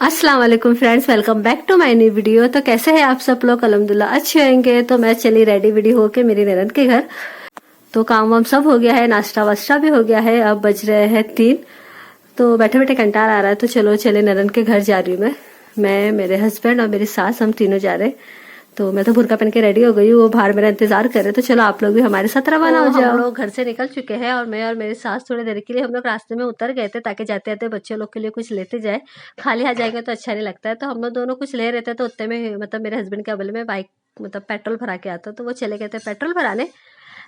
अस्सलाम वालेकुम friends, welcome back to my new video. तो कैसे हैं आप सब लोग? अल्हम्दुलिल्लाह अच्छे होंगे। तो मैं चली रेडी वीडी होके मेरी ननद के घर। तो काम वाम सब हो गया है, नाश्ता वास्ता भी हो गया है। अब बज रहे हैं 3। तो बैठे बैठे कंटाल आ रहा है, तो चलो चले ननद के घर जा रही हूँ मैं मेरे हस्बैंड और मेरी सास, हम तीनों जा रहे हैं। तो मैं तो बुर्का पहन के रेडी हो गई हूँ, वो बाहर मेरा इंतजार कर रहे। तो चलो आप लोग भी हमारे साथ रवाना हो जाओ। हम लोग घर से निकल चुके हैं और मैं और मेरी सास थोड़ी देर के लिए हम लोग रास्ते में उतर गए थे, ताकि जाते जाते बच्चे लोग के लिए कुछ लेते जाए। खाली हाथ जाएंगे तो अच्छा नहीं लगता है। तो हम लोग दोनों कुछ ले रहे थे, तो उतने में मतलब मेरे हस्बैंड के बगल में बाइक मतलब पेट्रोल भरा के आता, तो वो चले गए थे पेट्रोल भराने।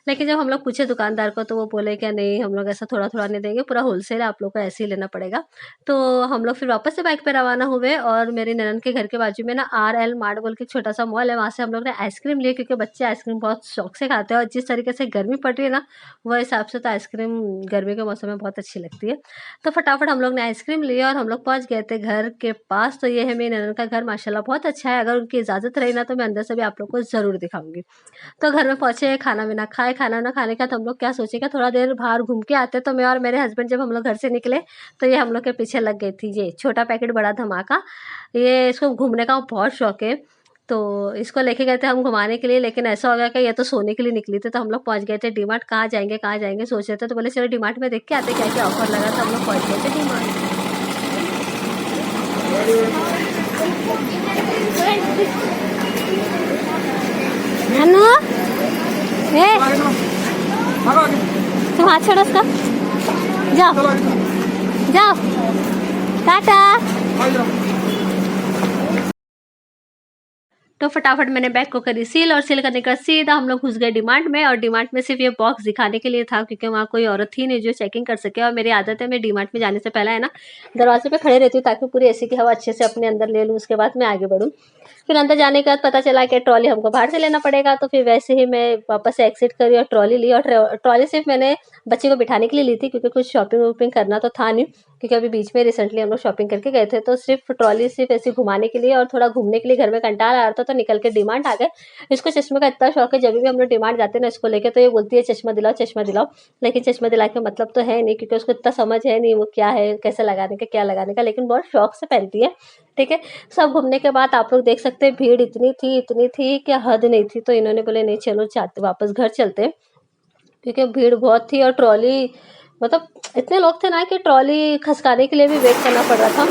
लेकिन जब हम लोग पूछे दुकानदार को, तो वो बोले क्या नहीं, हम लोग ऐसा थोड़ा थोड़ा नहीं देंगे, पूरा होलसेल आप लोग को ऐसे ही लेना पड़ेगा। तो हम लोग फिर वापस से बाइक पे रवाना हुए और मेरी ननद के घर के बाजू में ना RL मार्ट बोल के एक छोटा सा मॉल है, वहाँ से हम लोग ने आइसक्रीम लिए, क्योंकि बच्चे आइसक्रीम बहुत शौक से खाते हैं। और जिस तरीके से गर्मी पड़ रही है ना, वह हिसाब से तो आइसक्रीम गर्मी के मौसम में बहुत अच्छी लगती है। तो फटाफट हम लोग ने आइसक्रीम लिया और हम लोग पहुँच गए थे घर के पास। तो ये है मेरी ननद का घर, माशाल्लाह बहुत अच्छा है। अगर उनकी इजाज़त रही ना, तो मैं अंदर से भी आप लोग को ज़रूर दिखाऊंगी। तो घर में पहुंचे, खाना वाना खाए। खाना वाना खाने का तो हम लोग क्या सोचे कि थोड़ा देर बाहर घूम के आते। तो मैं और मेरे हस्बैंड जब हम लोग घर से निकले, तो ये हम लोग के पीछे लग गई थी ये छोटा पैकेट बड़ा धमाका। ये इसको घूमने का बहुत शौक है, तो इसको लेके गए थे हम घुमाने के लिए। लेकिन ऐसा हो गया कि ये तो सोने के लिए निकली थी। तो हम लोग पहुंच गए थे डीमार्ट। कहाँ जाएंगे कहाँ जाएंगे सोच रहे थे, तो बोले चलो डीमार्ट में देख के आते क्या क्या ऑफर लगा। तो हम लोग पहुंच गए थे डीमार्ट। हनु ए तुम हाथ छोड़ो उसका, जाओ जाओ, टाटा। तो फटाफट मैंने बैग को करी सील, और सील करने के बाद सीधा हम लोग घुस गए डिमांड में। और डिमांड में सिर्फ ये बॉक्स दिखाने के लिए था, क्योंकि वहाँ कोई औरत थी नहीं जो चेकिंग कर सके। और मेरी आदत है, मैं डिमांड में जाने से पहले है ना दरवाजे पे खड़े रहती हूँ, ताकि पूरी एसी की हवा अच्छे से अपने अंदर ले लूँ, उसके बाद मैं आगे बढ़ूँ। फिर अंदर जाने के बाद पता चला कि ट्रॉली हमको बाहर से लेना पड़ेगा। तो फिर वैसे ही मैं वापस से एक्सिट करी और ट्रॉली ली। और ट्रॉली सिर्फ मैंने बच्चे को बिठाने के लिए ली थी, क्योंकि कुछ शॉपिंग वॉपिंग करना तो था नहीं, क्योंकि अभी बीच में रिसेंटली हम लोग शॉपिंग करके गए थे। तो सिर्फ ट्रॉली सिर्फ ऐसे घुमाने के लिए और थोड़ा घूमने के लिए, घर में कंटाल आ रहा था तो निकल के डिमांड आ गए। इसको चश्मे का इतना शौक है, जब भी हम लोग डिमांड जाते हैं ना इसको लेके, तो ये बोलती है चश्मा दिलाओ चश्मा दिलाओ। लेकिन चश्मा दिला के मतलब तो है नहीं, क्योंकि उसको इतना समझ है नहीं वो क्या है, कैसे लगाने का, क्या लगाने का। लेकिन बहुत शौक से पहनती है। ठीक है, सब घूमने के बाद आप लोग देख सकते हैं भीड़ इतनी थी कि हद नहीं थी। तो इन्होंने बोले नहीं चलो चाहते वापस घर चलते, क्योंकि भीड़ बहुत थी। और ट्रॉली मतलब इतने लोग थे ना कि ट्रॉली खसकाने के लिए भी वेट करना पड़ रहा था।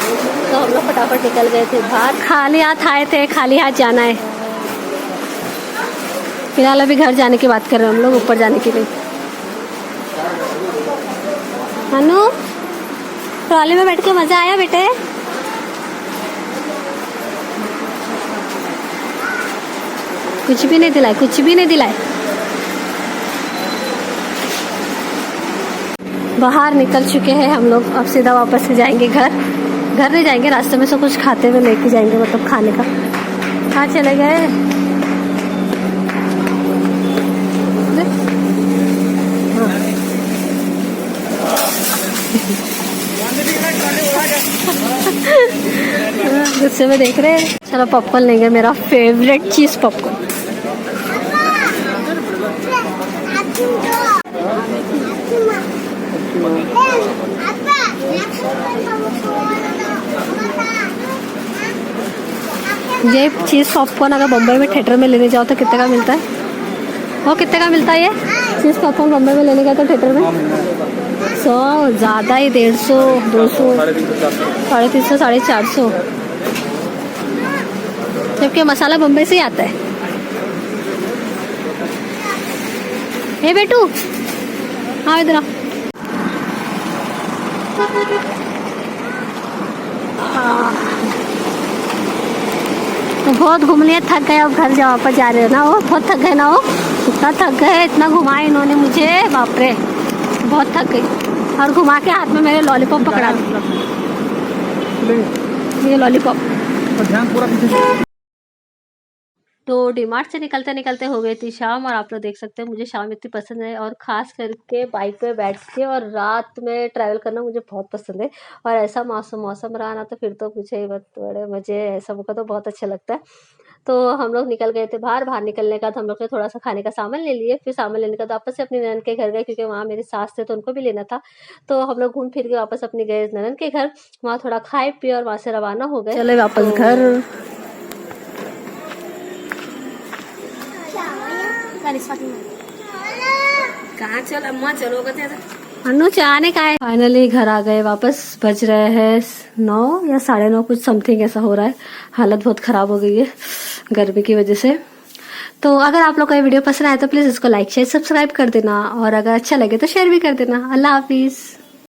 तो हम लोग फटाफट निकल गए थे बाहर। खाली हाथ आए थे, खाली हाथ जाना है। फिलहाल अभी घर जाने की बात कर रहे हैं हम लोग, ऊपर जाने की नहीं। अनु, ट्रॉली में बैठ के मजा आया बेटे? कुछ भी नहीं दिलाए, कुछ भी नहीं दिलाए। बाहर निकल चुके हैं हम लोग, अब सीधा वापस से जाएंगे घर। घर नहीं जाएंगे, रास्ते में से कुछ खाते हुए लेके जाएंगे, मतलब खाने का। कहाँ चले गए? गुस्से में देख रहे हैं। चलो पॉपकॉर्न लेंगे, मेरा फेवरेट चीज पॉपकॉर्न। ये चीज़ पॉपकॉर्न अगर बम्बई में थिएटर में लेने जाओ तो कितने का मिलता है? वो कितने का मिलता है ये चीज़ पॉपकॉर्न बम्बई में लेने गया तो थिएटर में? 100 ज़्यादा ही, 150, 200, 350, 450। जबकि मसाला बम्बई से ही आता है। हे बेटू, हाँ इधर आ। तो बहुत घूम लिए, थक गए, अब घर जा वापस जा रहे हो ना। वो बहुत थक गए ना, वो इतना थक गए, इतना घुमाए इन्होंने मुझे, बाप रे बहुत थक गई। और घुमा के हाथ में मेरे लॉलीपॉप पकड़ा दिया, ये लॉलीपॉप। तो डीमार्ट से निकलते निकलते हो गई थी शाम। और आप लोग देख सकते हैं मुझे शाम इतनी पसंद है, और ख़ास करके बाइक पे बैठ के और रात में ट्रैवल करना मुझे बहुत पसंद है। और ऐसा मौसम रहा ना, तो फिर तो पूछे ही मत, बड़े मज़े, ऐसा मौका तो बहुत अच्छा लगता है। तो हम लोग निकल गए थे बाहर निकलने का तो हम लोग ने थोड़ा सा खाने का सामान ले लिए। फिर सामान लेने का तो वापस से अपनी ननद के घर गए, क्योंकि वहाँ मेरी सास थे तो उनको भी लेना था। तो हम लोग घूम फिर के वापस अपनी गए ननद के घर, वहाँ थोड़ा खाए पिए और वहाँ से रवाना हो गए। चले वापस घर। कहाँ चल अम्मा, चलो अन्नू चाहने का है। फाइनली घर आ गए वापस। बज रहे हैं 9 या 9:30 कुछ समथिंग ऐसा हो रहा है। हालत बहुत खराब हो गई है गर्मी की वजह से। तो अगर आप लोग को ये वीडियो पसंद आए तो प्लीज इसको लाइक शेयर सब्सक्राइब कर देना, और अगर अच्छा लगे तो शेयर भी कर देना। अल्लाह हाफिज।